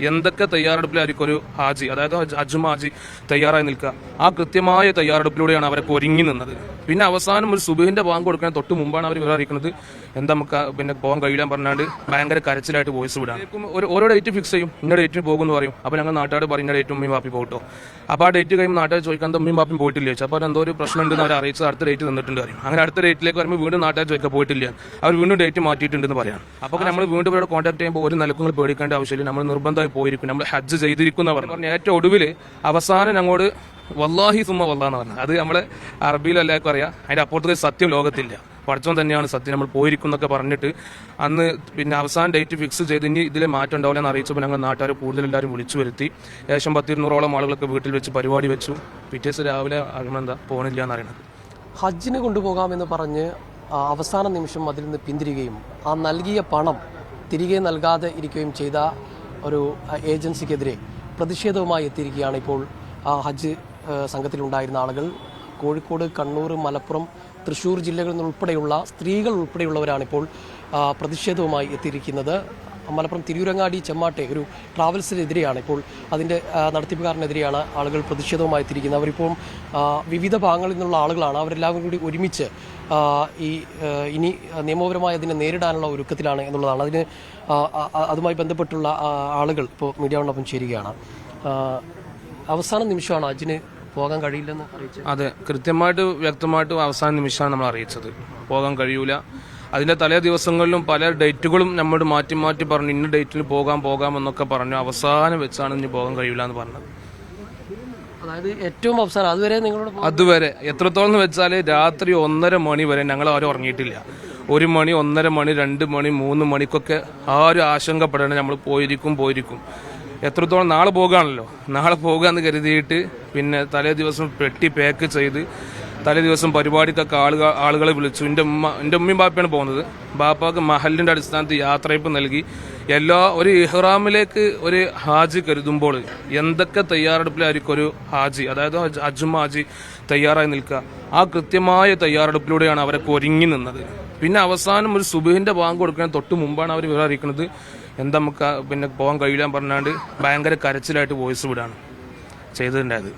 എന്തൊക്കെ തയ്യാറെടുപ്പിലായിരിക്കും ഒരു ഹാജി, അതായത് അജ്മ ഹാജി തയ്യാറായി നിൽക്കുക. ആ കൃത്യമായ തയ്യാറെടുപ്പിലൂടെയാണ് അവരൊക്കെ ഒരുങ്ങി നിന്നത്. പിന്നെ അവസാനം ഒരു സുബഹിന്റെ ബാങ്ക് കൊടുക്കാൻ തൊട്ട് മുമ്പാണ് അവർ അറിയിക്കുന്നത് എന്താ നമുക്ക് പിന്നെ പോകാൻ കഴിയില്ല പറഞ്ഞാണ്ട് ഭയങ്കര കരച്ചിലായിട്ട് വോയിസ് വിടാം. ഓരോ ഡേറ്റ് ഫിക്സ് ചെയ്യും, ഇന്ന ഡേറ്റിന് പോകുമെന്ന് പറയും. അപ്പോൾ ഞങ്ങൾ നാട്ടുകാർ പറയും ഇന്ന ഡേറ്റ് ഉമ്മയും പാപ്പി പോകട്ടോ. അപ്പോൾ ആ ഡേറ്റ് കഴിയുമ്പോൾ നാട്ടുകാർ ചോദിക്കാൻ ഉമ്മയും പാപ്പയും പോയിട്ടില്ല ചോദിച്ചു. അപ്പോൾ എന്തോ ഒരു പ്രശ്നം ഉണ്ടെന്ന് അവർ അറിയിച്ചത് അടുത്ത ഡേറ്റ് തന്നിട്ടുണ്ട് പറയും. അങ്ങനെ അടുത്ത ഡേറ്റിലേക്ക് വരുമ്പോൾ വീണ്ടും നാട്ടുകാർ ചോദിക്കാൻ പോയിട്ടില്ല, അവർ വീണ്ടും ഡേറ്റ് മാറ്റിയിട്ടുണ്ടെന്ന് പറയാം. അപ്പോൾ നമ്മൾ വീണ്ടും ഇവരോട് കോൺടാക്ട് ചെയ്യുമ്പോൾ ഒരു നിലക്കുങ്ങൾ പേടിക്കേണ്ട ആവശ്യമില്ല, നമ്മൾ നിർബന്ധമായി പോയിരിക്കും, നമ്മൾ ഹജ്ജ് ചെയ്തിരിക്കുന്ന പറഞ്ഞു. ഏറ്റവും ഒടുവിൽ അവസാനം ഞങ്ങളോട് വല്ലാഹി സുമ്മ വല്ലാന്ന് പറഞ്ഞു. അത് നമ്മളെ അറബിയിൽ എല്ലാവർക്കും അറിയാം. അതിന്റെ അപ്പുറത്ത് സത്യം ലോകത്തില്ല, പഠിച്ചോൻ തന്നെയാണ് സത്യം, നമ്മൾ പോയിരിക്കുന്നൊക്കെ പറഞ്ഞിട്ട് അന്ന് പിന്നെ അവസാനം ഡേറ്റ് ഫിക്സ് ചെയ്ത് ഇനി ഇതിലെ മാറ്റം ഉണ്ടാവില്ല എന്ന് അറിയിച്ചപ്പോൾ ഞങ്ങൾ നാട്ടുകാർ കൂടുതലെല്ലാവരും വിളിച്ചു വരുത്തി. ഏകദേശം 100-200ഓളം ആളുകളൊക്കെ വീട്ടിൽ വെച്ച് പരിപാടി വെച്ചു. പിറ്റേസ് രാവിലെ എന്താ പോകണില്ല എന്നറിയണത്. ഹജ്ജിന് കൊണ്ടുപോകാമെന്ന് പറഞ്ഞ് അവസാന നിമിഷം അതിൽ നിന്ന് പിന്തിരികയും ആ നൽകിയ പണം തിരികെ നൽകാതെ ഇരിക്കുകയും ചെയ്ത ഒരു ഏജൻസിക്കെതിരെ പ്രതിഷേധവുമായി എത്തിയിരിക്കുകയാണ് ഇപ്പോൾ ഹജ്ജ് സംഘത്തിലുണ്ടായിരുന്ന ആളുകൾ. കോഴിക്കോട്, കണ്ണൂർ, മലപ്പുറം, തൃശ്ശൂർ ജില്ലകളിൽ നിന്നുൾപ്പെടെയുള്ള സ്ത്രീകൾ ഉൾപ്പെടെയുള്ളവരാണിപ്പോൾ പ്രതിഷേധവുമായി എത്തിയിരിക്കുന്നത്. മലപ്പുറം തിരൂരങ്ങാടി ചെമ്മാട്ടെ ഒരു ട്രാവൽസിനെതിരെയാണ് ഇപ്പോൾ അതിൻ്റെ നടത്തിപ്പുകാരനെതിരെയാണ് ആളുകൾ പ്രതിഷേധവുമായി എത്തിയിരിക്കുന്നത്. അവരിപ്പോൾ വിവിധ ഭാഗങ്ങളിൽ നിന്നുള്ള ആളുകളാണ്. അവരെല്ലാവരും കൂടി ഒരുമിച്ച് ഇനി നിയമപരമായി അതിനെ നേരിടാനുള്ള ഒരുക്കത്തിലാണ് എന്നുള്ളതാണ്. അതുമായി ബന്ധപ്പെട്ടുള്ള ആളുകൾ ഇപ്പോൾ മീഡിയയോടൊപ്പം ചേരുകയാണ്. അവസാന നിമിഷമാണ് ഹജ്ജിന് പോകാൻ കഴിയില്ലെന്ന് അറിയിച്ചത്. അതെ, കൃത്യമായിട്ട് വ്യക്തമായിട്ട് അവസാന നിമിഷമാണ് നമ്മൾ അറിയിച്ചത് പോകാൻ കഴിയൂല. അതിന്റെ തലേ ദിവസങ്ങളിലും പല ഡേറ്റുകളും നമ്മോട് മാറ്റി മാറ്റി പറഞ്ഞു ഇന്ന ഡേറ്റിൽ പോകാമെന്നൊക്കെ പറഞ്ഞു. അവസാനം വെച്ചാണ് ഇനി പോകാൻ കഴിയൂല എന്ന് പറഞ്ഞത്. അതായത് ഏറ്റവും അവസാനം അതുവരെ എത്രത്തോളം വെച്ചാൽ രാത്രി 1:30 മണി വരെ ഞങ്ങൾ ആരും ഉറങ്ങിയിട്ടില്ല. 1 മണി, 1:30 മണി, 2 മണി, 3 മണിക്കൊക്കെ ആരും ആശങ്കപ്പെടണം നമ്മൾ പോയിരിക്കും. എത്രത്തോളം നാളെ പോകാണല്ലോ, നാളെ പോകാന്ന് കരുതിയിട്ട് പിന്നെ തലേ ദിവസം പെട്ടി പാക്ക് ചെയ്ത് തലേ ദിവസം പരിപാടിക്കൊക്കെ ആളുകളെ വിളിച്ചു. എൻ്റെ ഉമ്മയും ബാപ്പയാണ് പോകുന്നത്. ബാപ്പാക്ക് മഹലിന്റെ അടിസ്ഥാനത്തിൽ യാത്രയപ്പ് നൽകി. ഒരു ഇഹ്റാമിലേക്ക് ഒരു ഹാജി കരുതുമ്പോൾ എന്തൊക്കെ തയ്യാറെടുപ്പിലായിരിക്കും ഒരു ഹാജി, അതായത് അജ്മ ഹാജി തയ്യാറായി നിൽക്കുക. ആ കൃത്യമായ തയ്യാറെടുപ്പിലൂടെയാണ് അവരൊക്കെ ഒരുങ്ങി നിന്നത്. പിന്നെ അവസാനം ഒരു സുബഹിന്റെ ബാങ്ക് കൊടുക്കാൻ തൊട്ട് മുമ്പാണ് അവർ അറിയിക്കുന്നത് എന്താ നമുക്ക് പിന്നെ പോകാൻ കഴിയില്ല പറഞ്ഞാണ്ട് ഭയങ്കര കരച്ചിലായിട്ട് വോയിസ് വിടാണ് ചെയ്തിട്ടുണ്ടായത്.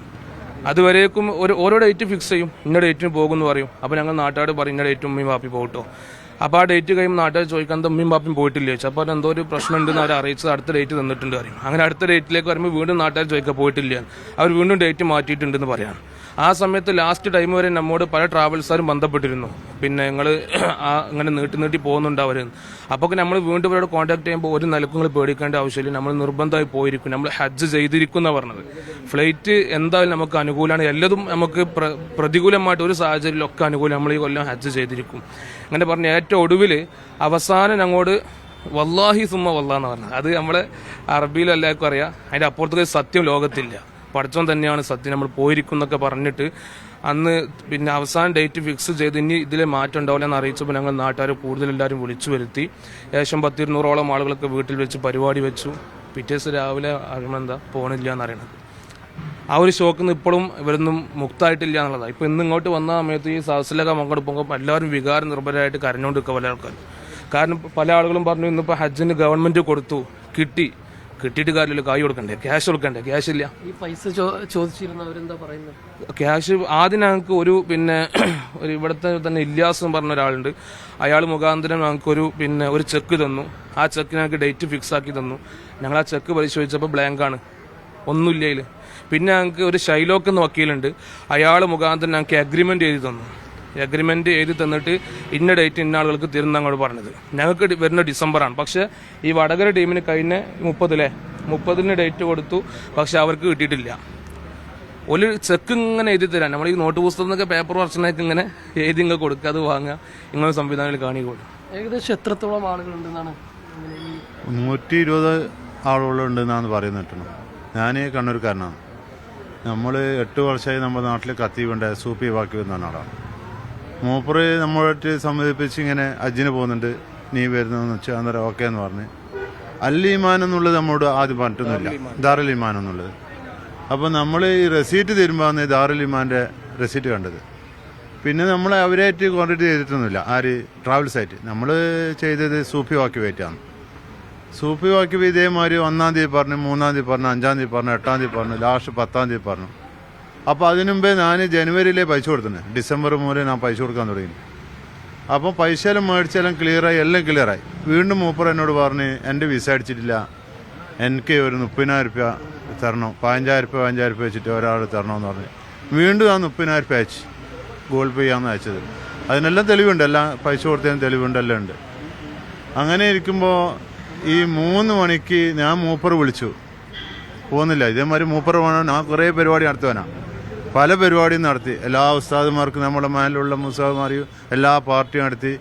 അതുവരേക്കും ഓരോ ഡേറ്റ് ഫിക്സ് ചെയ്യും, ഇന്ന ഡേറ്റിന് പോകുമെന്ന് പറയും. അപ്പോൾ ഞങ്ങൾ നാട്ടുകാർ പറയും ഇന്ന ഡേറ്റ് ഉമ്മയും പാപ്പി പോകട്ടോ. അപ്പോൾ ആ ഡേറ്റ് കഴിയുമ്പോൾ നാട്ടുകാർ ചോദിക്കാൻ ഉമ്മയും പാപ്പയും പോയിട്ടില്ല ചോദിച്ചു. അപ്പോൾ എന്തോ ഒരു പ്രശ്നം ഉണ്ടെന്ന് അവർ അറിയിച്ചത് അടുത്ത ഡേറ്റ് തന്നിട്ടുണ്ട് പറയും. അങ്ങനെ അടുത്ത ഡേറ്റിലേക്ക് വരുമ്പോൾ വീണ്ടും നാട്ടുകാർ ചോദിക്കാൻ പോയിട്ടില്ല, അവർ വീണ്ടും ഡേറ്റ് മാറ്റിയിട്ടുണ്ടെന്ന് പറയാം. ആ സമയത്ത് ലാസ്റ്റ് ടൈം വരെ നമ്മോട് പല ട്രാവൽസുകാരും ബന്ധപ്പെട്ടിരുന്നു, പിന്നെ നിങ്ങൾ ഇങ്ങനെ നീട്ടി പോകുന്നുണ്ട് അവർ. അപ്പോൾ നമ്മൾ വീണ്ടും ഇവരോട് കോൺടാക്ട് ചെയ്യുമ്പോൾ ഒരു നിലക്കുങ്ങൾ പേടിക്കേണ്ട ആവശ്യമില്ല, നമ്മൾ നിർബന്ധമായി പോയിരിക്കും, നമ്മൾ ഹജ്ജ് ചെയ്തിരിക്കുന്ന പറഞ്ഞത്. ഫ്ലൈറ്റ് എന്തായാലും നമുക്ക് അനുകൂലമാണ്, എല്ലതും നമുക്ക് പ്രതികൂലമായിട്ട് ഒരു സാഹചര്യത്തിലൊക്കെ അനുകൂലം, നമ്മൾ ഈ കൊല്ലം ഹജ്ജ് ചെയ്തിരിക്കും അങ്ങനെ പറഞ്ഞ ഏറ്റവും ഒടുവിൽ അവസാനം ഞങ്ങളോട് വല്ലാഹി സുമ്മ വല്ലാന്ന് പറഞ്ഞത്. അത് നമ്മളെ അറബിയിൽ എല്ലാവർക്കും അറിയാം. അതിന്റെ അപ്പുറത്ത് സത്യം ലോകത്തില്ല, പഠിച്ചോൻ തന്നെയാണ് സത്യം, നമ്മൾ പോയിരിക്കും എന്നൊക്കെ പറഞ്ഞിട്ട് അന്ന് പിന്നെ അവസാനം ഡേറ്റ് ഫിക്സ് ചെയ്ത് ഇനി ഇതിലെ മാറ്റം ഉണ്ടാവില്ല എന്ന് അറിയിച്ചപ്പോൾ ഞങ്ങൾ നാട്ടുകാർ കൂടുതലെല്ലാവരും വിളിച്ചു വരുത്തി. ഏകദേശം 100-200ഓളം ആളുകളൊക്കെ വീട്ടിൽ വെച്ച് പരിപാടി വെച്ചു. പിറ്റേസ് രാവിലെ എന്താ പോകണില്ല എന്നറിയണത്. ആ ഒരു ഷോക്കിൽ നിന്ന് ഇപ്പോഴും ഇവരൊന്നും മുക്തമായിട്ടില്ല എന്നുള്ളതാണ്. ഇപ്പം ഇന്ന് ഇങ്ങോട്ട് വന്ന സമയത്ത് ഈ സദസ്സിലൊക്കെ പങ്കെടുക്കുമ്പോൾ എല്ലാവരും വികാര നിർഭരായിട്ട് കരഞ്ഞുകൊണ്ടിരിക്കുക പല ആൾക്കാരും. കാരണം പല ആളുകളും പറഞ്ഞു ഇന്നിപ്പോൾ ഹജ്ജിന് ഗവൺമെന്റ് കൊടുത്തു, കിട്ടിയിട്ട് കാര്യമില്ല, കായ് കൊടുക്കണ്ടേ, ക്യാഷ് കൊടുക്കണ്ടേ, ക്യാഷ് ഇല്ല. ഈ പൈസ ചോദിച്ചിരുന്നവരെന്താ പറയുന്നത്? ക്യാഷ് ആദ്യം ഞങ്ങൾക്ക് ഒരു ഇവിടുത്തെ തന്നെ ഇല്യാസ് എന്ന് പറഞ്ഞ ഒരാളുണ്ട്, അയാൾ മുഖാന്തരം ഞങ്ങൾക്കൊരു ഒരു ചെക്ക് തന്നു. ആ ചെക്ക് ഞങ്ങൾക്ക് ഡേറ്റ് ഫിക്സ് ആക്കി തന്നു. ഞങ്ങൾ ആ ചെക്ക് പരിശോധിച്ചപ്പോൾ ബ്ലാങ്കാണ്, ഒന്നുമില്ല അതിൽ. പിന്നെ ഞങ്ങൾക്ക് ഒരു ഷൈലോക്ക് എന്ന വക്കീലുണ്ട്, അയാൾ മുഖാന്തരം ഞങ്ങൾക്ക് അഗ്രിമെന്റ് എഴുതി തന്നു. അഗ്രിമെന്റ് എഴുതി തന്നിട്ട് ഇന്ന ഡേറ്റ് ഇന്ന ആളുകൾക്ക് തരുന്ന അങ്ങോട്ട് പറഞ്ഞത്. ഞങ്ങൾക്ക് വരുന്ന ഡിസംബറാണ്, പക്ഷെ ഈ വടകര ടീമിന് കഴിഞ്ഞ 30 ഡേറ്റ് കൊടുത്തു, പക്ഷെ അവർക്ക് കിട്ടിയിട്ടില്ല. ഒരു ചെക്ക് ഇങ്ങനെ എഴുതി തരാൻ, നമ്മൾ ഈ നോട്ട് പുസ്തകത്തിനൊക്കെ പേപ്പർ വർഷനൊക്കെ ഇങ്ങനെ എഴുതി ഇങ്ങനെ കൊടുക്കുക, അത് വാങ്ങുക, ഇങ്ങനെ സംവിധാനത്തിൽ കാണിക്കൊള്ളു. ഏകദേശം എത്രത്തോളം ആളുകളുണ്ടെന്നാണ്? 120 ആളുകളുണ്ടെന്നാണ് പറയുന്നത്. ഞാൻ കണ്ണൂർക്കാരനാണ്. നമ്മൾ 8 വർഷമായി നമ്മുടെ നാട്ടിൽ കത്തീവുണ്ട് സൂപ്പി ബാക്കി വന്ന ആളാണ്. മൂപ്പറ് നമ്മളായിട്ട് സമ്മതിപ്പിച്ച് ഇങ്ങനെ ഹജ്ജിന് പോകുന്നുണ്ട്, നീ വരുന്നതെന്ന് വെച്ചാൽ അന്നേരം ഓക്കെ എന്ന് പറഞ്ഞ്. അൽ-ഈമാൻ എന്നുള്ളത് നമ്മോട് ആദ്യം പറഞ്ഞിട്ടൊന്നുമില്ല, ദാറുൽ ഈമാൻ എന്നുള്ളത്. അപ്പോൾ നമ്മൾ ഈ റെസീറ്റ് തരുമ്പോഴാണ് ദാറുൽ ഈമാൻ്റെ റെസീറ്റ് കണ്ടത്. പിന്നെ നമ്മൾ അവരായിട്ട് കോൺടാക്ട് ചെയ്തിട്ടൊന്നുമില്ല, ആര് ട്രാവൽസായിട്ട്. നമ്മൾ ചെയ്തത് സൂഫി വാക്കി വേറ്റാണ്. സൂപ്പി വാക്കിയപ്പോൾ ഇതേമാതിരി 1-ാം തീയതി പറഞ്ഞു, 3-ാം തീയതി പറഞ്ഞു, 5-ാം തീയതി പറഞ്ഞു, 8-ാം തീയതി പറഞ്ഞു, ലാസ്റ്റ് 10-ാം തീയതി പറഞ്ഞു. അപ്പോൾ അതിനു മുമ്പേ ഞാൻ ജനുവരിയിലേ പൈസ കൊടുത്തത്, ഡിസംബർ മുതൽ ഞാൻ പൈസ കൊടുക്കാൻ തുടങ്ങി. അപ്പം പൈസ എല്ലാം മേടിച്ചെല്ലാം ക്ലിയറായി, എല്ലാം ക്ലിയറായി. വീണ്ടും മൂപ്പർ എന്നോട് പറഞ്ഞ് എൻ്റെ വിസ അടിച്ചിട്ടില്ല, എനിക്ക് ഒരു 30,000 രൂപ തരണം, 15,000 രൂപ വെച്ചിട്ട് ഒരാൾ തരണമെന്ന് പറഞ്ഞ് വീണ്ടും ആ 30,000 രൂപ അയച്ചു. ഗൂഗിൾ പേ ചെയ്യാമെന്ന് അയച്ചത്. അതിനെല്ലാം തെളിവുണ്ട്, എല്ലാം പൈസ കൊടുത്തതിന് തെളിവുണ്ട്, എല്ലാം ഉണ്ട്. അങ്ങനെ ഇരിക്കുമ്പോൾ ഈ 3 മണിക്ക് ഞാൻ മൂപ്പർ വിളിച്ചു, പോകുന്നില്ല. ഇതേമാതിരി മൂപ്പർ വേണം, ഞാൻ കുറേ പരിപാടി നടത്തുവാനാണ്, പല പരിപാടിയും നടത്തി. എല്ലാ ഉസ്താദുമാർക്കും നമ്മുടെ മേലുള്ള മുസ്താദുമാരെയും എല്ലാ പാർട്ടിയും നടത്തി.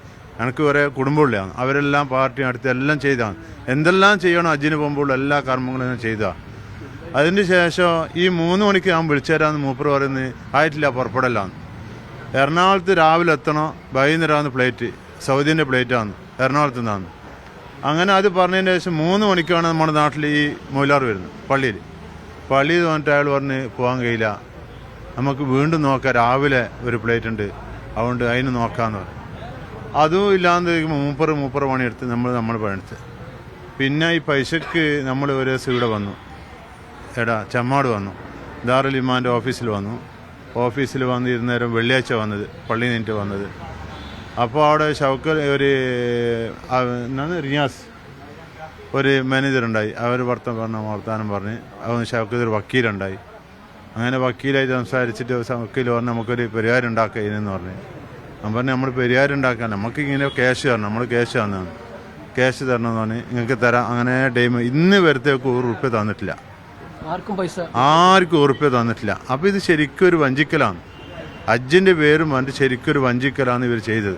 എനിക്ക് കുറേ കുടുംബമുള്ളതാണ്, അവരെല്ലാം പാർട്ടി നടത്തി എല്ലാം ചെയ്താണ്. എന്തെല്ലാം ചെയ്യണം ഹജ്ജിന് പോകുമ്പോൾ എല്ലാ കർമ്മങ്ങളും ഞാൻ ചെയ്തതാണ്. അതിന് ശേഷം ഈ 3 മണിക്ക് ഞാൻ വിളിച്ചു തരാമെന്ന് മൂപ്പർ പറയുന്നത് ആയിട്ടില്ല, പുറപ്പെടലാന്ന്. എറണാകുളത്ത് രാവിലെ എത്തണം, വൈകുന്നേരമാണ് ഫ്ലൈറ്റ്, സൗദിൻ്റെ ഫ്ലൈറ്റാണ്, എറണാകുളത്ത് നിന്നാണ്. അങ്ങനെ അത് പറഞ്ഞതിന് ശേഷം 3 മണിക്കാണ് നമ്മുടെ നാട്ടിൽ ഈ മൊയിലാർ വരുന്നത്, പള്ളിയിൽ വന്നിട്ട് അയാൾ പറഞ്ഞ് പോകാൻ കഴിയില്ല, നമുക്ക് വീണ്ടും നോക്കാം, രാവിലെ ഒരു ഫ്ലൈറ്റ് ഉണ്ട്, അതുകൊണ്ട് അതിന് നോക്കാമെന്ന് പറഞ്ഞു. അതും ഇല്ലാന്ന് മൂപ്പർ പണിയെടുത്ത് നമ്മൾ പണിയെടുത്ത്. പിന്നെ ഈ പൈസക്ക് നമ്മൾ ഒരു ദിവസം ഇവിടെ വന്നു, ചെമ്മാട് വന്നു, ദാറുൽ ഇമാൻ്റെ ഓഫീസിൽ വന്നു. ഓഫീസിൽ വന്ന് ഇരുന്നേരം വെള്ളിയാഴ്ച വന്നത്, പള്ളി നിന്നിട്ട് വന്നത്. അപ്പോൾ അവിടെ ഷൗക്കൽ റിയാസ് ഒരു മാനേജറുണ്ടായി, അവർ വർത്താനം പറഞ്ഞ്. അവൻ ഷൗക്കൽ ഒരു വക്കീലുണ്ടായി. അങ്ങനെ വക്കീലായിട്ട് സംസാരിച്ചിട്ട് വക്കീൽ പറഞ്ഞ് നമുക്കൊരു പരിഹാരം ഉണ്ടാക്കുക ഇതിനെന്ന് പറഞ്ഞ്. ഞാൻ പറഞ്ഞു നമ്മൾ പരിഹാരം ഉണ്ടാക്കാൻ, നമുക്ക് ഇങ്ങനെ ക്യാഷ് തരണം, നമ്മൾ ക്യാഷ് തന്നതാണ്, ക്യാഷ് തരണമെന്ന് പറഞ്ഞ് നിങ്ങൾക്ക് തരാം. അങ്ങനെ ടൈം ഇന്ന് വരത്തേക്ക് ₹1 തന്നിട്ടില്ല, ആർക്കും ₹1 തന്നിട്ടില്ല. അപ്പോൾ ഇത് ശരിക്കും ഒരു വഞ്ചിക്കലാണ്, ഹജ്ജിൻ്റെ പേരും പറഞ്ഞിട്ട് ശരിക്കും ഒരു വഞ്ചിക്കലാണ് ഇവർ ചെയ്തത്.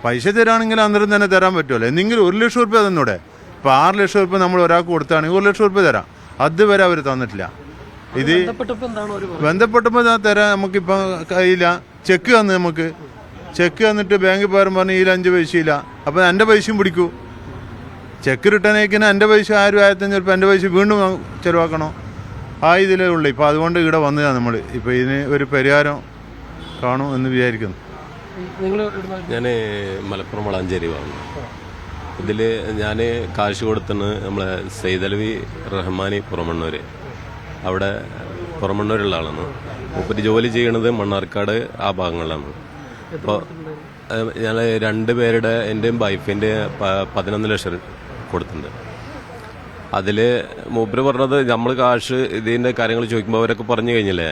പൈസ തരാണെങ്കിൽ അന്നേരം തന്നെ തരാൻ പറ്റുമല്ലോ, എന്തെങ്കിലും ₹1,00,000 തന്നൂടെ. ഇപ്പോൾ ₹6,00,000 നമ്മൾ ഒരാൾക്ക് കൊടുത്താണെങ്കിൽ ₹1,00,000 തരാം, അതുവരെ അവർ തന്നിട്ടില്ല. ഇത് ബന്ധപ്പെട്ടപ്പോൾ തരാൻ നമുക്കിപ്പോൾ കഴിയില്ല. ചെക്ക് തന്ന് നമുക്ക്, ചെക്ക് തന്നിട്ട് ബാങ്കിൽ പോകാൻ പറഞ്ഞ് ഇതിൽ 5 പൈസയില്ല, അപ്പോൾ എൻ്റെ പൈസയും പിടിക്കൂ. ചെക്ക് റിട്ടേൺ അയക്കുന്ന എൻ്റെ പൈസ 1000 ചിലപ്പോൾ എൻ്റെ പൈസ വീണ്ടും ചിലവാക്കണോ, ഇതിലേ ഉള്ളൂ. ഇപ്പോൾ അതുകൊണ്ട് ഇവിടെ വന്നതാണ് നമ്മൾ. ഇപ്പോൾ ഇതിന് ഒരു പരിഹാരം കാണും എന്ന് വിചാരിക്കുന്നു. ഞാൻ മലപ്പുറം വളാഞ്ചേരി വാങ്ങുന്നു. ഇതിൽ ഞാൻ കാശ് കൊടുത്തിന് നമ്മളെ സൈദലവി റഹ്മാനി പുറമണ്ണൂർ, അവിടെ പുറമണ്ണൂരുള്ള ആളാണ്. മൂപ്പര് ജോലി ചെയ്യണത് മണ്ണാർക്കാട് ആ ഭാഗങ്ങളിലാണ്. അപ്പോൾ ഞാൻ 2 പേരുടെ എൻ്റെയും വൈഫിൻ്റെ 11 ലക്ഷം കൊടുത്തിട്ടുണ്ട്. അതിൽ മൂപ്പര് പറഞ്ഞത് നമ്മൾ കാശ് ഇതിൻ്റെ കാര്യങ്ങൾ ചോദിക്കുമ്പോൾ അവരൊക്കെ പറഞ്ഞു കഴിഞ്ഞില്ലേ,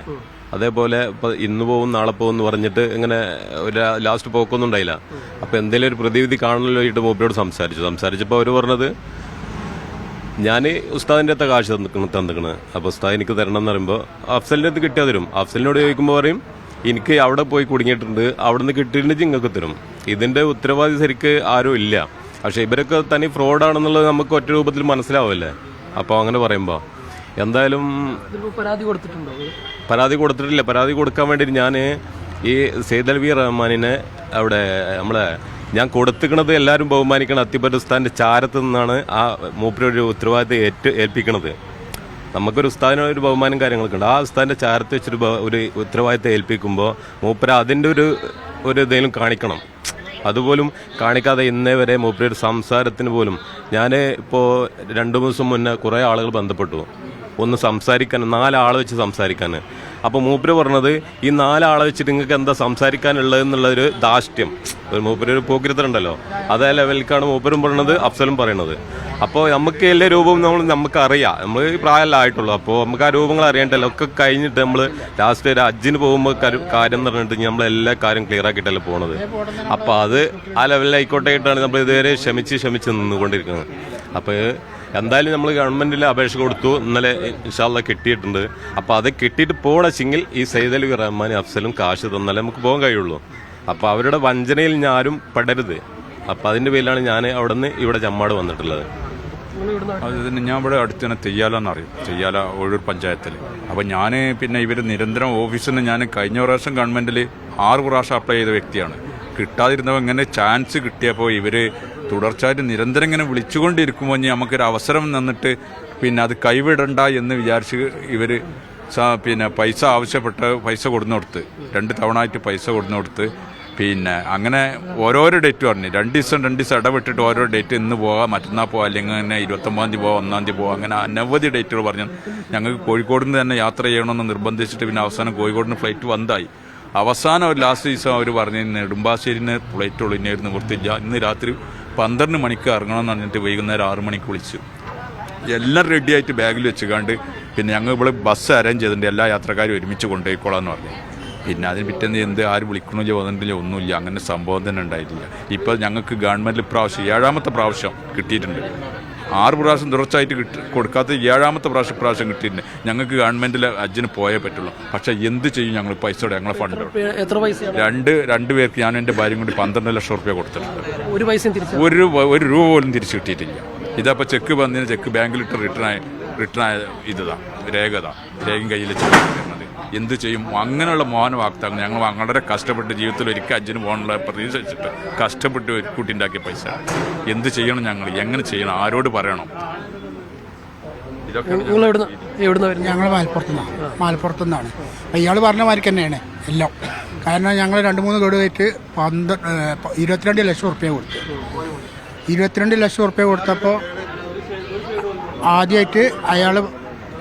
അതേപോലെ ഇപ്പോൾ ഇന്ന് പോകും നാളെ പോകും എന്ന് പറഞ്ഞിട്ട് ഇങ്ങനെ ഒരു ലാസ്റ്റ് പോക്കൊന്നും ഉണ്ടായില്ല. അപ്പോൾ എന്തെങ്കിലും ഒരു പ്രതിവിധി കാണണമല്ലോ ആയിട്ട് മൂപ്പരോട് സംസാരിച്ചപ്പോൾ അവർ പറഞ്ഞത് ഞാൻ ഉസ്താദിൻ്റെ അടുത്ത കാശ് തന്നിക്കണ്, അപ്പോൾ ഉസ്താദ് എനിക്ക് തരണം എന്ന് പറയുമ്പോൾ അഫ്സലിൻ്റെ അടുത്ത് കിട്ടിയാൽ തരും. അഫ്സലിനോട് ചോദിക്കുമ്പോൾ പറയും എനിക്ക് അവിടെ പോയി കുടുങ്ങിയിട്ടുണ്ട്, അവിടെ നിന്ന് കിട്ടിയിട്ടുണ്ടെങ്കിൽ നിങ്ങൾക്ക് തരും. ഇതിൻ്റെ ഉത്തരവാദി ശരിക്ക് ആരും ഇല്ല. പക്ഷേ ഇവരൊക്കെ തനി ഫ്രോഡാണെന്നുള്ളത് നമുക്ക് ഒറ്റ രൂപത്തിൽ മനസ്സിലാവില്ലേ. അപ്പോൾ അങ്ങനെ പറയുമ്പോൾ എന്തായാലും പരാതി കൊടുത്തിട്ടില്ല. പരാതി കൊടുക്കാൻ വേണ്ടി ഞാൻ ഈ സൈദലവി റഹ്മാനിനെ അവിടെ ഞാൻ കൊടുത്തിക്കണത് എല്ലാവരും ബഹുമാനിക്കണം അത്തിപ്പറ്റ ഉസ്താദിൻ്റെ ചാരത്ത് നിന്നാണ് ആ മൂപ്പരൊരു ഉത്തരവാദിത്തം ഏൽപ്പിക്കണത്. നമുക്കൊരു ഉസ്താദിന് ഒരു ബഹുമാനം കാര്യങ്ങളൊക്കെ ഉണ്ട്. ആ ഉസ്താദിൻ്റെ ചാരത്ത് വെച്ചൊരു ഒരു ഉത്തരവാദിത്തം ഏൽപ്പിക്കുമ്പോൾ മൂപ്പര അതിൻ്റെ ഒരു എന്തെങ്കിലും കാണിക്കണം. അതുപോലും കാണിക്കാതെ ഇന്നേ വരെ മൂപ്പരൊരു സംസാരത്തിന് പോലും ഞാൻ ഇപ്പോൾ 2 ദിവസം മുന്നേ കുറേ ആളുകൾ ബന്ധപ്പെട്ടു ഒന്ന് സംസാരിക്കാൻ, 4 ആളെ വെച്ച് സംസാരിക്കാൻ. അപ്പോൾ മൂപ്പര് പറഞ്ഞത് ഈ 4 ആളെ വെച്ചിട്ട് നിങ്ങൾക്ക് എന്താ സംസാരിക്കാനുള്ളതെന്നുള്ളൊരു ധാഷ്ട്യം, ഒരു മൂപ്പരൊരു പോക്കിരുത്തലുണ്ടല്ലോ, അതേ ലെവലിലേക്കാണ് മൂപ്പരും പറയണത്, അഫ്സലും പറയണത്. അപ്പോൾ നമുക്ക് എല്ലാ രൂപവും നമുക്കറിയാം, നമ്മൾ പ്രായമല്ല ആയിട്ടുള്ളൂ. അപ്പോൾ നമുക്ക് ആ രൂപങ്ങൾ അറിയണ്ടല്ലോ. ഒക്കെ കഴിഞ്ഞിട്ട് നമ്മൾ ലാസ്റ്റ് ഒരു ഹജ്ജിന് പോകുമ്പോൾ കാര്യം എന്ന് പറഞ്ഞിട്ട് നമ്മളെല്ലാ കാര്യം ക്ലിയർ ആക്കിയിട്ടല്ലേ പോണത്. അപ്പോൾ അത് ആ ലെവലിലായിക്കോട്ടെയിട്ടാണ് നമ്മൾ ഇതുവരെ ക്ഷമിച്ച് നിന്നുകൊണ്ടിരിക്കുന്നത്. അപ്പോൾ എന്തായാലും നമ്മൾ ഗവൺമെൻറ്റിൽ അപേക്ഷ കൊടുത്തു, ഇന്നലെ ഇൻഷാ അല്ലാഹ് കിട്ടിയിട്ടുണ്ട്. അപ്പോൾ അത് കിട്ടിയിട്ട് പോകണമെങ്കിൽ ഈ സൈദലവി റഹ്മാൻ അഫ്സലും കാശ് തന്നാലേ നമുക്ക് പോകാൻ കഴിയുള്ളൂ. അപ്പോൾ അവരുടെ വഞ്ചനയിൽ ഞാനും പെടരുത്. അപ്പോൾ അതിൻ്റെ പേരിലാണ് ഞാൻ അവിടെ നിന്ന് ഇവിടെ ചമ്മാട് വന്നിട്ടുള്ളത്. ഞാൻ ഇവിടെ അടുത്ത് തന്നെ തെയ്യാലെന്നറിയും, തെയ്യാല ഒഴൂർ പഞ്ചായത്തിൽ. അപ്പോൾ ഞാൻ പിന്നെ ഇവർ നിരന്തരം ഓഫീസിൽ നിന്ന് ഞാൻ കഴിഞ്ഞ പ്രാവശ്യം ഗവൺമെൻറ്റിൽ 6 പ്രാവശ്യം അപ്ലൈ ചെയ്ത വ്യക്തിയാണ്. കിട്ടാതിരുന്നപ്പോൾ ഇങ്ങനെ ചാൻസ് കിട്ടിയപ്പോൾ ഇവർ തുടർച്ചയായിട്ട് നിരന്തരം ഇങ്ങനെ വിളിച്ചുകൊണ്ടിരിക്കുമ്പോൾ നമുക്കൊരു അവസരം തന്നിട്ട് പിന്നെ അത് കൈവിടണ്ട എന്ന് വിചാരിച്ച് ഇവർ പിന്നെ പൈസ ആവശ്യപ്പെട്ട് പൈസ കൊടുത്തു കൊടുത്ത് 2 തവണ ആയിട്ട് പൈസ കൊടുത്തു കൊടുത്ത് പിന്നെ അങ്ങനെ ഓരോരോ ഡേറ്റ് പറഞ്ഞു 2 ദിവസം ഇടവിട്ടിട്ട് ഓരോ ഡേറ്റ് ഇന്ന് പോകാം, മറ്റന്നാൾ പോകാം, അല്ലെങ്കിൽ അങ്ങനെ 29 തീയതി പോകാം, 1 തീയതി പോകാം, അങ്ങനെ അനവധി ഡേറ്റുകൾ പറഞ്ഞു. ഞങ്ങൾക്ക് കോഴിക്കോട് നിന്ന് തന്നെ യാത്ര ചെയ്യണമെന്ന് നിർബന്ധിച്ചിട്ട് പിന്നെ അവസാനം കോഴിക്കോടിന് ഫ്ലൈറ്റ് വന്നായി. അവസാനം ഒരു ലാസ്റ്റ് ദിവസം അവർ പറഞ്ഞു നെടുമ്പാശ്ശേരിന് ഫ്ലൈറ്റുള്ളൂ, ഇനി ഒരു നിവൃത്തിയില്ല, ഇന്ന് രാത്രി 12 മണിക്ക് ഇറങ്ങണമെന്ന് പറഞ്ഞിട്ട് വൈകുന്നേരം 6 മണിക്ക് വിളിച്ചു. എല്ലാം റെഡിയായിട്ട് ബാഗിൽ വെച്ചുകൊണ്ട് പിന്നെ ഞങ്ങൾ ഇവിടെ ബസ് അറേഞ്ച് ചെയ്തിട്ടുണ്ട്, എല്ലാ യാത്രക്കാരും ഒരുമിച്ച് കൊണ്ടുപോയിക്കോളാന്ന് പറഞ്ഞു. പിന്നെ അതിന് പിറ്റേന്ന് ആര് വിളിക്കണില്ല വന്നിട്ടില്ല ഒന്നുമില്ല, അങ്ങനെ സംഭവം തന്നെ ഉണ്ടായിട്ടില്ല. ഇപ്പോൾ ഞങ്ങൾക്ക് ഗവൺമെൻറ് ഇപ്രാവശ്യം 7ാമത്തെ പ്രാവശ്യം കിട്ടിയിട്ടുണ്ട്. 6 പ്രാവശ്യം തുടർച്ചയായിട്ട് കൊടുക്കാത്ത 7ാമത്തെ പ്രാവശ്യം കിട്ടിയിട്ടുണ്ട്. ഞങ്ങൾക്ക് ഗവൺമെൻറ്റിൽ ഹജ്ജിന് പോയേ പറ്റുള്ളൂ. പക്ഷേ എന്ത് ചെയ്യും, ഞങ്ങൾ പൈസയോടെ ഞങ്ങളെ ഫണ്ട് എത്ര പൈസ? രണ്ട് പേർക്ക് ഞാൻ എൻ്റെ ഭാര്യയും കൂടി 12 ലക്ഷം റുപ്യ കൊടുത്തിട്ടുണ്ട്. ഒരു പൈസയും ഒരു രൂപ പോലും തിരിച്ചു കിട്ടിയിട്ടില്ല. ഇതപ്പോൾ ചെക്ക് വന്നതിന് ചെക്ക് ബാങ്കിലിട്ട് റിട്ടേൺ രേഖയും കയ്യിൽ വരുന്നത്. എന്ത് ചെയ്യും? അങ്ങനെയുള്ള മോഹന വാഗ്ദാനം ഞങ്ങൾ വളരെ കഷ്ടപ്പെട്ട് ജീവിതത്തിൽ ഒരിക്കൽ ഹജ്ജിന് പോകാനുള്ള പ്രതീക്ഷ വെച്ചിട്ട് കഷ്ടപ്പെട്ട് ഒരു കൂട്ടിണ്ടാക്കിയ പൈസ എന്ത് ചെയ്യണം, ഞങ്ങൾ എങ്ങനെ ചെയ്യണം, ആരോട് പറയണം? ഞങ്ങൾ മലപ്പുറത്തുനിന്നാണ്. ഇയാൾ പറഞ്ഞ മാതിരി തന്നെയാണ് എല്ലാം. കാരണം ഞങ്ങൾ 2-3 ഗഡു ആയിട്ട് 22 ലക്ഷം റുപ്യ കൊടുത്തു. 22 ലക്ഷം റുപ്യ കൊടുത്തപ്പോൾ ആദ്യമായിട്ട് അയാൾ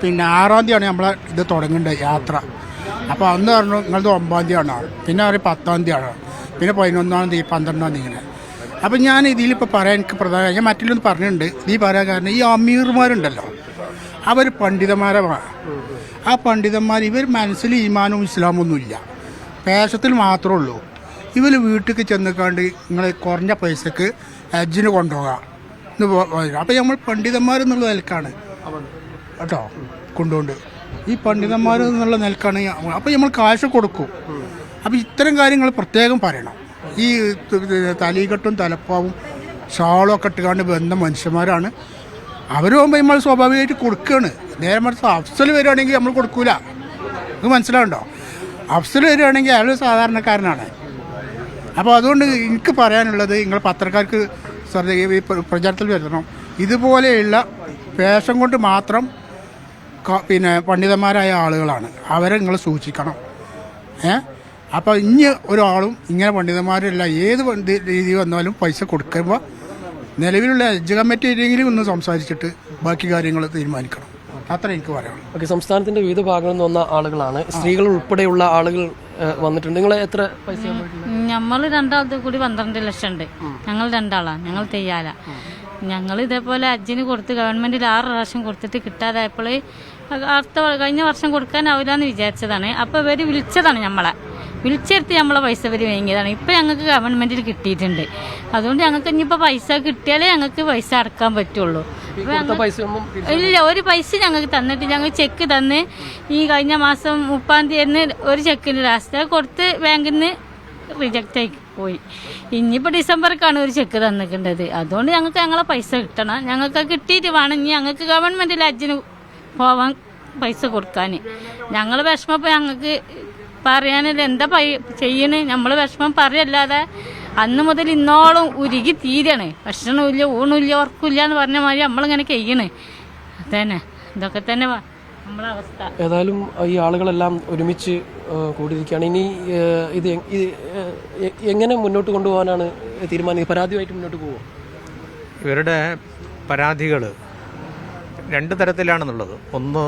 പിന്നെ 6-ാം തീയതിയാണ് നമ്മളെ ഇത് തുടങ്ങേണ്ടത് യാത്ര. അപ്പോൾ അന്ന് പറഞ്ഞു നിങ്ങളത് 9-ാം തീയതിയാണ്, പിന്നെ അവർ 10-ാം തീയതിയാണ്, പിന്നെ 11-ാം തീയതി 12-ാം തീയതി ഇങ്ങനെ. അപ്പം ഞാൻ ഇതിലിപ്പോൾ പറയാൻ എനിക്ക് പ്രധാന ഞാൻ മറ്റുള്ളൊന്ന് പറഞ്ഞിട്ടുണ്ട്. ഈ പറയാൻ കാരണം ഈ അമീർമാരുണ്ടല്ലോ, അവർ പണ്ഡിതന്മാരാണ്. ആ പണ്ഡിതന്മാർ ഇവർ മനസ്സിൽ ഈമാനും ഇസ്ലാമൊന്നുമില്ല, പേശത്തിൽ മാത്രമേ ഉള്ളൂ. ഇവർ വീട്ടിലേക്ക് ചെന്നിക്കാണ്ട് നിങ്ങൾ കുറഞ്ഞ പൈസക്ക് ഹജ്ജിന് കൊണ്ടുപോകാം എന്ന്. അപ്പം നമ്മൾ പണ്ഡിതന്മാരെന്നുള്ള നിലക്കാണ് കേട്ടോ കൊണ്ടുകൊണ്ട്, ഈ പണ്ഡിതന്മാർ എന്നുള്ള നിലക്കാണ്. അപ്പം നമ്മൾ കാശ് കൊടുക്കും. അപ്പം ഇത്തരം കാര്യങ്ങൾ പ്രത്യേകം പറയണം. ഈ തലീകെട്ടും തലപ്പാവും ഷാളും ഒക്കെ ഇട്ടുകൊണ്ട് വന്ന മനുഷ്യന്മാരാണ്. അവർ പോകുമ്പോൾ നമ്മൾ സ്വാഭാവികമായിട്ട് കൊടുക്കുകയാണ്. നേരെ മറിച്ച് അഫ്സൽ വരികയാണെങ്കിൽ നമ്മൾ കൊടുക്കൂല. നിങ്ങൾക്ക് മനസ്സിലാവുണ്ടോ? അഫ്സൽ വരികയാണെങ്കിൽ അയാൾ സാധാരണക്കാരനാണ്. അപ്പോൾ അതുകൊണ്ട് എനിക്ക് പറയാനുള്ളത്, നിങ്ങൾ പത്രക്കാർക്ക് ഈ പ്രചാരത്തിൽ വരുത്തണം, ഇതുപോലെയുള്ള വേഷം കൊണ്ട് മാത്രം പിന്നെ പണ്ഡിതന്മാരായ ആളുകളാണ്, അവരെ നിങ്ങൾ സൂക്ഷിക്കണം. അപ്പോൾ ഇനി ഒരാളും ഇങ്ങനെ പണ്ഡിതന്മാരല്ല ഏത് രീതി വന്നാലും പൈസ കൊടുക്കുമ്പോൾ നിലവിലുള്ള ഹജ്ജ് കമ്മിറ്റി ഏതെങ്കിലും ഒന്ന് സംസാരിച്ചിട്ട് ബാക്കി കാര്യങ്ങൾ തീരുമാനിക്കണം. അത്ര എനിക്ക് പറയാനുള്ളൂ. ഓക്കെ, സംസ്ഥാനത്തിന്റെ വിവിധ ഭാഗങ്ങളിൽ നിന്ന് വന്ന ആളുകളാണ്, സ്ത്രീകൾ ഉൾപ്പെടെയുള്ള ആളുകൾ വന്നിട്ടുണ്ട്. നിങ്ങൾ എത്ര പൈസ? നമ്മൾ 2 കൂടി 12 ലക്ഷം ഉണ്ട്. ഞങ്ങൾ 2 ഞങ്ങൾ തെയ്യാല. ഞങ്ങൾ ഇതേപോലെ ഹജ്ജിന് കൊടുത്ത് ഗവൺമെന്റിൽ 6 പ്രാവശ്യം കൊടുത്തിട്ട് കിട്ടാതായപ്പോൾ കഴിഞ്ഞ വർഷം കൊടുക്കാനാവില്ല എന്ന് വിചാരിച്ചതാണ്. അപ്പോൾ ഇവർ വിളിച്ചതാണ്, വിളിച്ചെടുത്ത് നമ്മളെ പൈസ ഇവർ വാങ്ങിയതാണ്. ഇപ്പം ഞങ്ങൾക്ക് ഗവൺമെന്റിൽ കിട്ടിയിട്ടുണ്ട്. അതുകൊണ്ട് ഞങ്ങൾക്ക് ഇനിയിപ്പോൾ പൈസ കിട്ടിയാലേ ഞങ്ങൾക്ക് പൈസ അടക്കാൻ പറ്റുള്ളൂ. ഇല്ല, ഒരു പൈസ ഞങ്ങൾക്ക് തന്നിട്ട് ഞങ്ങൾ ചെക്ക് തന്ന് ഈ കഴിഞ്ഞ മാസം 30-ാം തീയതി ഒരു ചെക്കിന് ലാസ്റ്റ് കൊടുത്ത് ബാങ്കിൽ നിന്ന് റിജക്റ്റ് ആയി പോയി. ഇനിയിപ്പോൾ ഡിസംബറിക്കാണ് ഒരു ചെക്ക് തന്നിട്ടുണ്ടത്. അതുകൊണ്ട് ഞങ്ങൾക്ക് ഞങ്ങളെ പൈസ കിട്ടണം. ഞങ്ങൾക്ക് കിട്ടിയിട്ട് വേണം ഇനി ഞങ്ങൾക്ക് ഗവൺമെന്റിൽ ഹജ്ജിന് പോവാൻ പൈസ കൊടുക്കാൻ. ഞങ്ങൾ വിഷമപ്പോൾ ഞങ്ങൾക്ക് പറയാനില്ല, എന്താ ചെയ്യണ്? നമ്മൾ വിഷമം പറയല്ലാതെ അന്ന് മുതൽ ഇന്നോളം ഉരുകി തീരാണ്. ഭക്ഷണമില്ല, ഊണില്ല, ഉറക്കില്ല എന്ന് പറഞ്ഞ മാതിരി നമ്മളിങ്ങനെ ചെയ്യണ്. അതന്നെ, ഇതൊക്കെ തന്നെ നമ്മളെ അവസ്ഥ. ഏതായാലും ഈ ആളുകളെല്ലാം ഒരുമിച്ച് കൂടിയിരിക്കുകയാണ്. ഇനി ഇത് എങ്ങനെ മുന്നോട്ട് കൊണ്ടുപോകാനാണ് തീരുമാനം? പരാതിയുമായിട്ട് മുന്നോട്ട് പോകുമോ? ഇവരുടെ പരാതികൾ 2 തരത്തിലാണെന്നുള്ളത്. ഒന്ന്,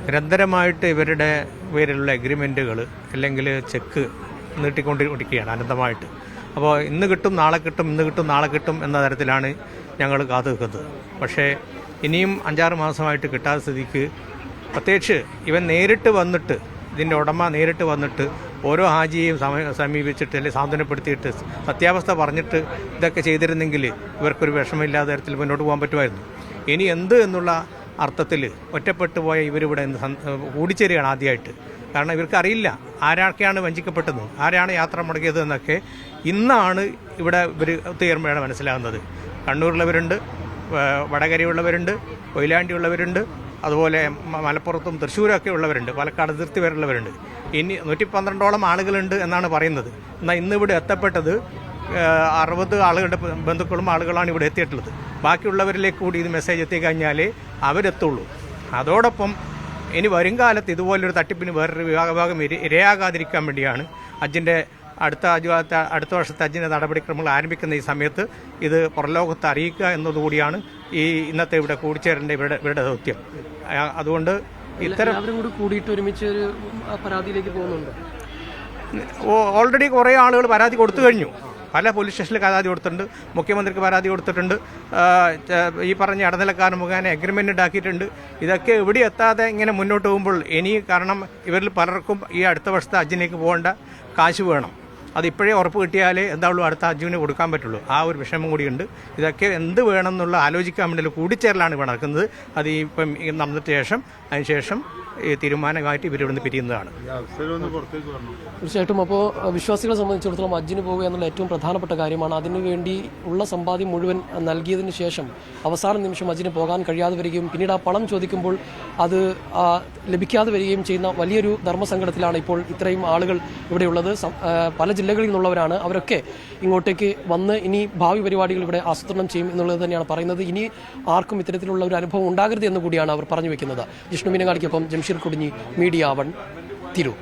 നിരന്തരമായിട്ട് ഇവരുടെ പേരിലുള്ള എഗ്രിമെൻറ്റുകൾ അല്ലെങ്കിൽ ചെക്ക് നീട്ടിക്കൊണ്ടിരിക്കുകയാണ് അനന്തമായിട്ട്. അപ്പോൾ ഇന്ന് കിട്ടും നാളെ കിട്ടും, ഇന്ന് കിട്ടും നാളെ കിട്ടും എന്ന തരത്തിലാണ് ഞങ്ങൾ കാത്തു നിൽക്കുന്നത്. പക്ഷേ ഇനിയും 5-6 മാസമായിട്ട് കിട്ടാത്ത സ്ഥിതിക്ക്, പ്രത്യേകിച്ച് ഇവൻ നേരിട്ട് വന്നിട്ട്, ഇതിൻ്റെ ഉടമ നേരിട്ട് വന്നിട്ട് ഓരോ ഹാജിയെയും സമീപിച്ചിട്ട് അല്ലെങ്കിൽ സാന്ത്വനപ്പെടുത്തിയിട്ട് സത്യാവസ്ഥ പറഞ്ഞിട്ട് ഇതൊക്കെ ചെയ്തിരുന്നെങ്കിൽ ഇവർക്കൊരു വിഷമമില്ലാത്ത തരത്തിൽ മുന്നോട്ട് പോകാൻ പറ്റുമായിരുന്നു. ഇനി എന്ത് എന്നുള്ള അർത്ഥത്തിൽ ഒറ്റപ്പെട്ടു പോയ ഇവരിവിടെ കൂടിച്ചേരുകയാണ് ആദ്യമായിട്ട്. കാരണം ഇവർക്കറിയില്ല ആരൊക്കെയാണ് വഞ്ചിക്കപ്പെട്ടത്, ആരാണ് യാത്ര മുടക്കിയത് എന്നൊക്കെ ഇന്നാണ് ഇവിടെ ഇവർ ഒത്തുചേരുമ്പോഴാണ് മനസ്സിലാകുന്നത്. കണ്ണൂരിലുള്ളവരുണ്ട്, വടകരയുള്ളവരുണ്ട്, കൊയിലാണ്ടിയുള്ളവരുണ്ട്, അതുപോലെ മലപ്പുറത്തും തൃശ്ശൂരൊക്കെ ഉള്ളവരുണ്ട്, പാലക്കാട് അതിർത്തി വരെയുള്ളവരുണ്ട്. ഇനി 112ഓളം ആളുകളുണ്ട് എന്നാണ് പറയുന്നത്. എന്നാൽ ഇന്നിവിടെ എത്തപ്പെട്ടത് 60 ആളുകളുടെ ബന്ധുക്കളും ആളുകളാണ് ഇവിടെ എത്തിയിട്ടുള്ളത്. ബാക്കിയുള്ളവരിലേക്ക് കൂടി ഇത് മെസ്സേജ് എത്തിക്കഴിഞ്ഞാലേ അവരെത്തുള്ളൂ. അതോടൊപ്പം ഇനി വരും കാലത്ത് ഇതുപോലൊരു തട്ടിപ്പിന് വേറൊരു വിഭാഗം ഇരയാകാതിരിക്കാൻ വേണ്ടിയാണ് ഹജ്ജിൻ്റെ അടുത്ത വർഷത്തെ ഹജ്ജിൻ്റെ നടപടിക്രമങ്ങൾ ആരംഭിക്കുന്ന ഈ സമയത്ത് ഇത് പുറലോകത്ത് അറിയിക്കുക എന്നതുകൂടിയാണ് ഈ ഇന്നത്തെ ഇവിടെ കൂടിച്ചേരേണ്ട ഇവരുടെ ദൗത്യം. അതുകൊണ്ട് ഇത്തരം എല്ലാവരും കൂടി കൂടിയിട്ട് ഒരുമിച്ച് ഒരു പരാതിയിലേക്ക് പോകുന്നുണ്ട്. ഓൾറെഡി കുറേ ആളുകൾ പരാതി കൊടുത്തു കഴിഞ്ഞു. പല പോലീസ് സ്റ്റേഷനിൽ പരാതി കൊടുത്തിട്ടുണ്ട്, മുഖ്യമന്ത്രിക്ക് പരാതി കൊടുത്തിട്ടുണ്ട്, ഈ പറഞ്ഞ ഇടനിലക്കാരൻ മുഖേന എഗ്രിമെൻ്റ് ഉണ്ടാക്കിയിട്ടുണ്ട്. ഇതൊക്കെ എവിടെ എത്താതെ ഇങ്ങനെ മുന്നോട്ട് പോകുമ്പോൾ കാരണം ഇവരിൽ പലർക്കും ഈ അടുത്ത വർഷത്തെ ഹജ്ജിലേക്ക് പോകേണ്ട കാശ് വേണം. അതിപ്പോഴേ ഉറപ്പ് കിട്ടിയാലേ എന്താവുള്ളൂ അടുത്ത ഹജ്ജിന് കൊടുക്കാൻ പറ്റുള്ളൂ. ആ ഒരു വിഷമം കൂടിയുണ്ട്. ഇതൊക്കെ എന്ത് വേണം എന്നുള്ള ആലോചിക്കാൻ വേണ്ടി കൂടിച്ചേരലാണ് ഇവിടെ നടക്കുന്നത്. അത് ഇപ്പം നടന്നിട്ട് ശേഷം അതിനുശേഷം തീരുമാനമായിട്ട് ഇവരിവിടുന്ന് പിരിയുന്നതാണ്. തീർച്ചയായിട്ടും. അപ്പോൾ വിശ്വാസികളെ സംബന്ധിച്ചിടത്തോളം ഹജ്ജിന് പോകുക എന്നുള്ള ഏറ്റവും പ്രധാനപ്പെട്ട കാര്യമാണ്. അതിനുവേണ്ടി ഉള്ള സമ്പാദ്യം മുഴുവൻ നൽകിയതിന് ശേഷം അവസാന നിമിഷം ഹജ്ജിന് പോകാൻ കഴിയാതെ വരികയും പിന്നീട് ആ പണം ചോദിക്കുമ്പോൾ അത് ലഭിക്കാതെ വരികയും ചെയ്യുന്ന വലിയൊരു ധർമ്മസങ്കടത്തിലാണ് ഇപ്പോൾ ഇത്രയും ആളുകൾ ഇവിടെയുള്ളത്. പല ജില്ലകളിൽ നിന്നുള്ളവരാണ്. അവരൊക്കെ ഇങ്ങോട്ടേക്ക് വന്ന് ഇനി ഭാവി പരിപാടികൾ ഇവിടെ ആസൂത്രണം ചെയ്യും എന്നുള്ളത് തന്നെയാണ് പറയുന്നത്. ഇനി ആർക്കും ഇത്തരത്തിലുള്ള ഒരു അനുഭവം ഉണ്ടാകരുത് എന്ന് കൂടിയാണ് അവർ പറഞ്ഞു വെക്കുന്നത്. ജിഷ്ണു മീനങ്ങാടിക്കൊപ്പം ജംഷീർ കുടിഞ്ഞി, മീഡിയ 1, തിരൂർ.